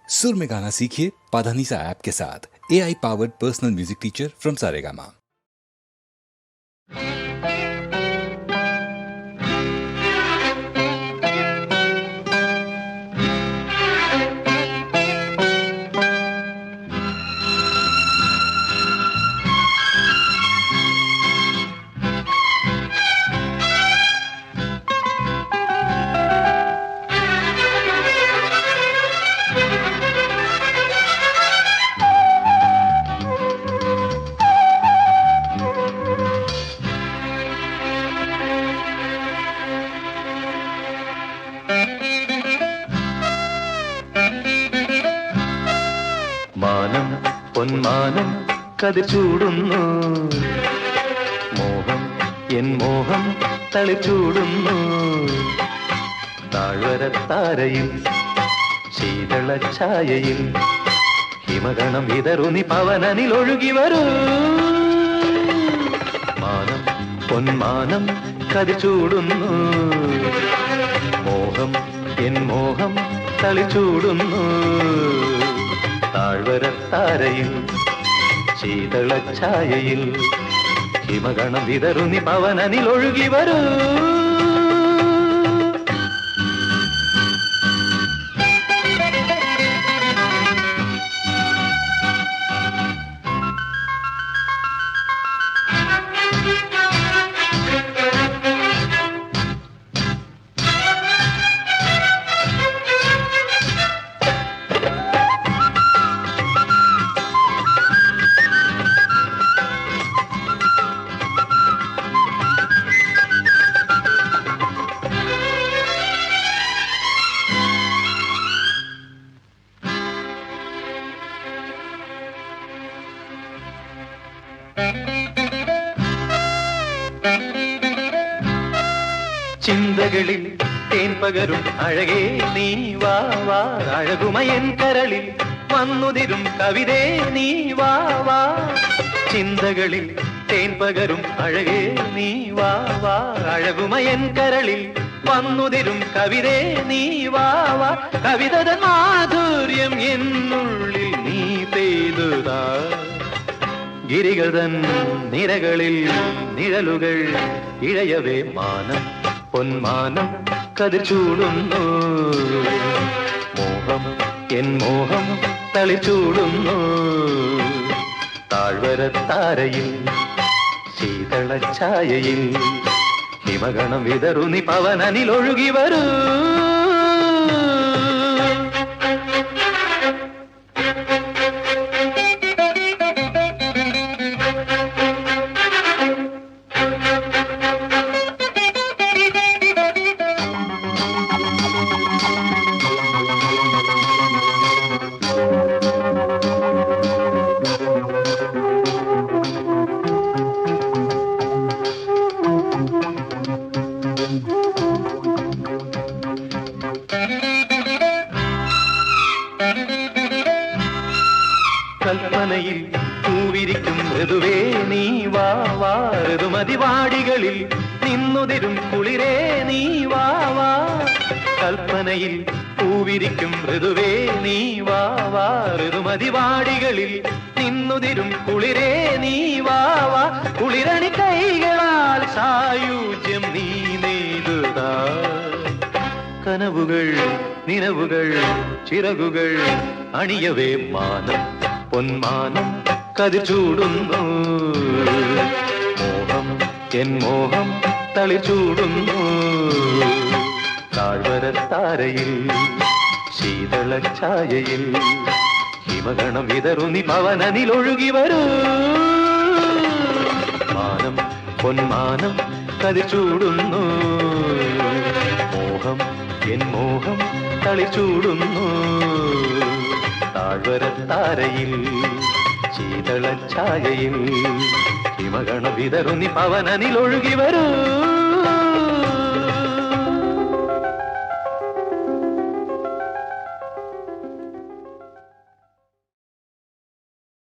सुर में गाना सीखिए पाधानीसा ऐप के साथ। AI powered personal music teacher from Saregama. മാനം പൊന്മാനം കതിർചൂടുന്നു, മോഹം എൻ മോഹം തളിച്ചൂടുന്നു. താഴ്വരത്താരയിൽ ശീതള ഛായയിൽ ഹിമഗണം വിതറുന്നി പവനനിൽ ഒഴുകി വരൂ. മാനം പൊന്മാനം കതിർചൂടുന്നു, മോഹം എൻ മോഹം തളിച്ചൂടുന്നു. താഴ്വരത്താരയിൽ ശീതള ഛായയിൽ ഹിമഗണം വിതറുന്നി പവനനിൽ ഒഴുകി വരൂ. ചിന്തകളിൽ തേൻ പകരും അഴകേ നീ വാ വാ. അഴകുമയൻ കരളിൽ വന്നുതിരും കവിതേ നീ വാ വാ. ചിന്തകളിൽ തേൻ പകരും അഴകേ നീ വാ വാ. അഴകുമയൻ കരളിൽ വന്നുതിരും കവിതേ നീ വാ വാ. കവിതതൻ മാധുര്യം എന്നുള്ളിൽ നീ പെയ്തുതാ. ഗിരികൾ തൻ നിരകളിൽ നിഴലുകൾ ഇഴയവേ മാനം പൊന്മാനം കതിർചൂടുന്നു. മോഹം എൻ മോഹം തളിച്ചൂടുന്നു. താഴ്വരത്താരയിൽ ശീതള ഛായയിൽ ഹിമഗണം വിതറുന്നി പവനനിൽ ഒഴുകി വരൂ. കൽപ്പനയിൽ പൂവിരിക്കും ഋതുവേ നീ വാ വാ. ഋതുമതിവാടികളിൽ നിന്നുതിരും കുളിരേ നീ വാ വാ. കൽപ്പനയിൽ പൂവിരിക്കും ഋതുവേ നീ വാ വാ. ഋതുമതിവാടികളിൽ നിന്നുതിരും കുളിരേ നീ വാ വാ. കുളിരണി കൈകളാൽ സായുജ്യം നീ നെയ്തുതാ. കനവുകൾ നിലവുകൾ ചിറകുകൾ അണിയവേ മാനം പൊന്മാനം കതിർചൂടുന്നു. മോഹം എൻ മോഹം തളിച്ചൂടുന്നു. താഴ്വരത്താരയിൽ ശീതള ഛായയിൽ ഹിമഗണം വിതറുന്നി പവനനിൽ ഒഴുകി വരൂ. മാനം പൊന്മാനം കതിർചൂടുന്നു. മോഹം എൻ മോഹം തളിച്ചൂടുന്നു. താഴ്വരത്താരയിൽ ശീതള ഛായയിൽ ഹിമഗണം വിതറുന്നി പവനനിൽ ഒഴുകി വരൂ.